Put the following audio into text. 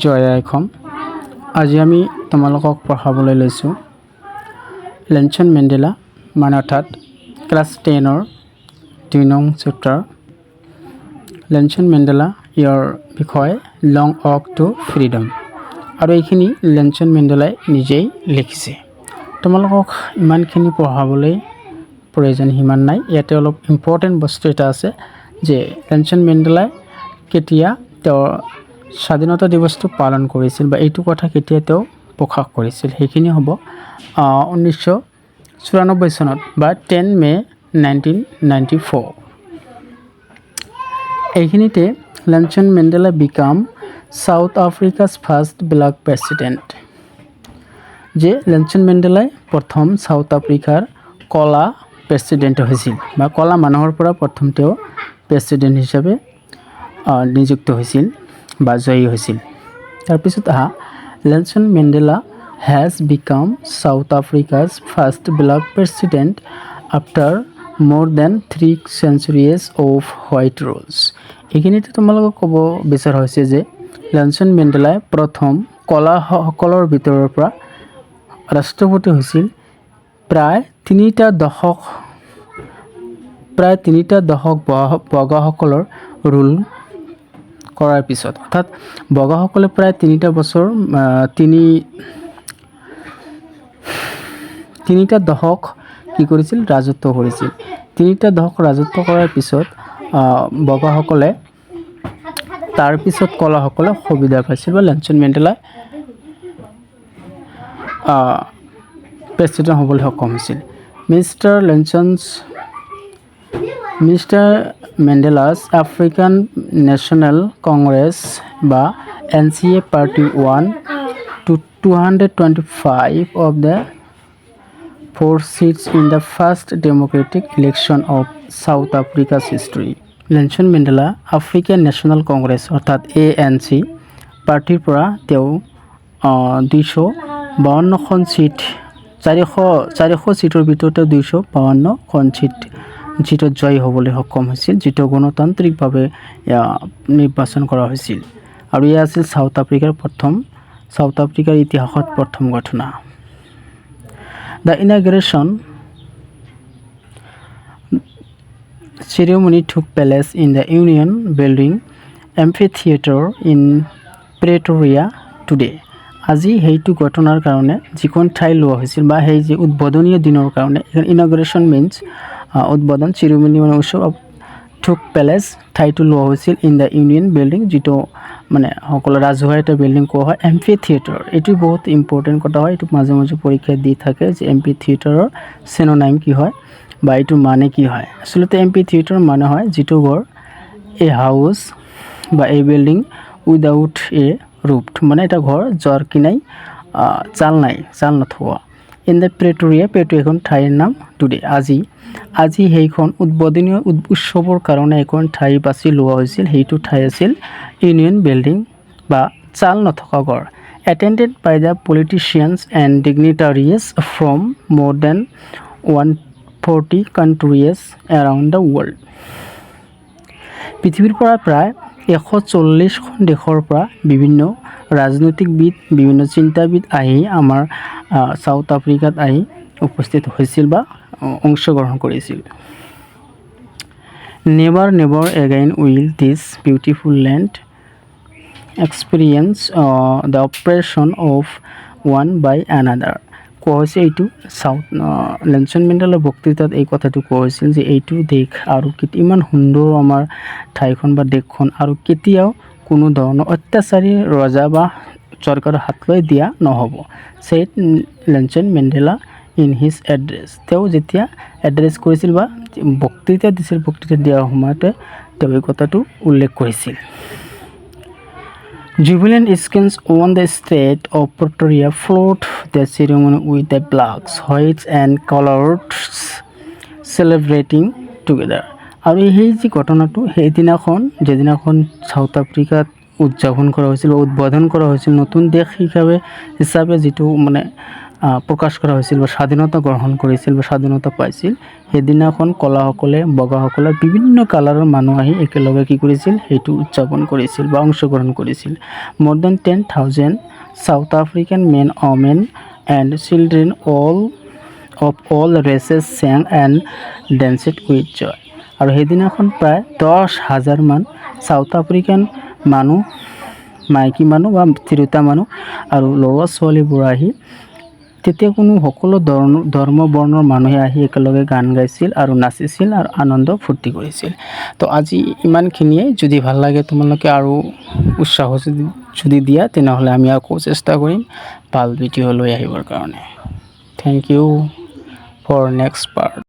জয় আইখম। আজি আমি তোমালোকক পঢ়াবলৈ লৈছোঁ নেলছন মেণ্ডেলা মানে অৰ্থাৎ ক্লাছ 10ৰ 2 নং চেপ্টাৰ নেলছন মেণ্ডেলা ইয়াৰ বিষয়ে লং ৱাক টু ফ্ৰীডম। আৰু এইখিনি নেলছন মেণ্ডেলাই নিজেই লিখিছে। তোমালোকক ইমানখিনি পঢ়াবলৈ প্ৰয়োজন সিমান নাই। ইয়াতে অলপ ইম্পৰ্টেণ্ট বস্তু এটা আছে যে নেলছন মেণ্ডেলাই কেতিয়া তেওঁৰ স্বাধীনতা দিৱসটো পালন কৰিছিল বা এইটো কথা কেতিয়া তেওঁ প্ৰকাশ কৰিছিল সেইখিনি হ'ব 1994 চনত বা 10 মে 1994। এইখিনিতে Nelson Mandela become South Africa's first black president. যে নেলছন মেণ্ডেলাই প্ৰথম সাউথ আফ্ৰিকাৰ কলা প্ৰেছিডেণ্ট হৈছিল বা কলা মানুহৰ পৰা প্ৰথম তেওঁ প্ৰেছিডেণ্ট হিচাপে নিযুক্ত হৈছিল বা জয়ী হৈছিল। তাৰপিছত Nelson Mandela has become South Africa's first black president after more than 3 centuries of white rules. এইখিনিতে তোমালোকক ক'ব বিচৰা হৈছে যে নেলছন মেণ্ডেলাই প্ৰথম কলাসকলৰ ভিতৰৰ পৰা ৰাষ্ট্ৰপতি হৈছিল প্ৰায় তিনিটা দশক বগাসকলৰ ৰুল কৰাৰ পিছত। অৰ্থাৎ বগাসকলে প্ৰায় তিনিটা দশক কি কৰিছিল ৰাজত্ব কৰিছিল। তিনিটা দশক ৰাজত্ব কৰাৰ পিছত বগাসকলে তাৰপিছত কলাসকলে সুবিধা পাইছিল বা নেলছন মেণ্ডেলাই প্ৰেছিডেণ্ট হ'বলৈ সক্ষম হৈছিল। মিষ্টাৰ মেণ্ডেলাছ আফ্ৰিকান নেশ্যনেল কংগ্ৰেছ বা NCA party one 225 of the 4 seats in the first democratic election of South Africa's history. Nelson Mandela African national Congress অৰ্থাৎ ANC পাৰ্টিৰ পৰা তেওঁ 252খন চিট 400 চিটৰ ভিতৰতে 252খন চিটত জয়ী হ'বলৈ সক্ষম হৈছিল, যিটো গণতান্ত্ৰিকভাৱে নিৰ্বাচন কৰা হৈছিল। আৰু এয়া আছিল সাউথ আফ্ৰিকাৰ ইতিহাসত প্ৰথম ঘটনা। The inauguration ceremony took place in the Union Building Amphitheater in Pretoria today. আজি সেইটো ঘটনাৰ কাৰণে যিখন ঠাই লোৱা হৈছিল বা সেই যে উদ্বোধনীয় দিনৰ কাৰণে ইনগ্ৰেশ্যন মিনছ উদ্বোধন চেৰিমনি মানে উৎসৱ টুক পেলেচ ঠাইটো লোৱা হৈছিল ইন দ্য ইউনিয়ন বিল্ডিং, যিটো মানে সকলো ৰাজহুৱা এটা বিল্ডিং কোৱা হয় এম্পি থিয়েটাৰ। এইটো বহুত ইম্পৰ্টেণ্ট কথা হয়। এইটো মাজে মাজে পৰীক্ষা দি থাকে যে এম্পি থিয়েটাৰৰ চিনোনাইম কি হয় বা এইটো মানে কি হয়। আচলতে এম্পি থিয়েটাৰ মানে হয় যিটো ঘৰ এ হাউচ বা এই বিল্ডিং উইদাউট এ ৰুফ, মানে এটা ঘৰ যাৰ কিনাই চাল নথোৱা। ইন দ্য প্ৰেটৰিয়া এখন ঠাইৰ নাম টুডে আজি সেইখন উদ্বোধনীয় উৎসৱৰ কাৰণে এখন ঠাই বাছি লোৱা হৈছিল। সেইটো ঠাই আছিল ইউনিয়ন বিল্ডিং বা চাল নথকা ঘৰ। Attended by the politicians and dignitaries from more than 140 countries around the world. পৃথিৱীৰ পৰা প্ৰায় 140খন দেশৰ পৰা বিভিন্ন ৰাজনৈতিকবিদ, বিভিন্ন চিন্তাবিদ আহি আমাৰ সাউথ আফ্ৰিকাত আহি উপস্থিত হৈছিল বা অংশগ্ৰহণ কৰিছিল। Never again will this beautiful land experience the operation of one by another. কোৱা হৈছে এইটো নেলছন মেণ্ডেলাৰ বক্তৃতাত এই কথাটো কোৱা হৈছিল যে এইটো দেশ আৰু ইমান সুন্দৰ আমাৰ ঠাইখন বা দেশখন আৰু কেতিয়াও কোনো ধৰণৰ অত্যাচাৰী ৰজা বা চৰকাৰৰ হাতলৈ দিয়া নহ'ব। Said Nelson Mandela in his address. তেওঁ যেতিয়া এড্ৰেছ কৰিছিল বা বক্তৃতা দিছিল, বক্তৃতা দিয়াৰ সময়তে তেওঁ এই কথাটো উল্লেখ কৰিছিল। Jubilant skins on the street of Pretoria followed the ceremony with the blacks, whites and colors celebrating together. আৰু সেই যি ঘটনাটো সেইদিনাখন যেদিনাখন সাউথ আফ্ৰিকাত উদযাপন কৰা হৈছিল বা উদ্বোধন কৰা হৈছিল, নতুন দেশ হিচাপে যিটো মানে প্ৰকাশ কৰা হৈছিল বা স্বাধীনতা গ্ৰহণ কৰিছিল বা স্বাধীনতা পাইছিল, সেইদিনাখন ক'লাসকলে বগাসকলে বিভিন্ন কালাৰৰ মানুহ আহি একেলগে কি কৰিছিল, সেইটো উদযাপন কৰিছিল বা অংশগ্ৰহণ কৰিছিল। more than 10,000 South African men, women and children of all races sang and danced with joy। আৰু সেইদিনাখন প্ৰায় 10,000 মান চাউথ আফ্ৰিকান মানুহ, মাইকী মানুহ বা তিৰোতা মানুহ আৰু ল'ৰা ছোৱালীবোৰ আহি, তেতিয়া সকলো ধৰ্ম বৰ্ণৰ মানুহে আহি একেলগে গান গাইছিল আৰু নাচিছিল আৰু আনন্দ ফূৰ্তি কৰিছিল। তো আজি ইমানখিনিয়ে। যদি ভাল লাগে তোমালোকে আৰু উৎসাহ যদি দিয়া, তেনেহ'লে আমি আকৌ চেষ্টা কৰিম ভাল ভিডিঅ' লৈ আহিবৰ কাৰণে। Thank you for next part.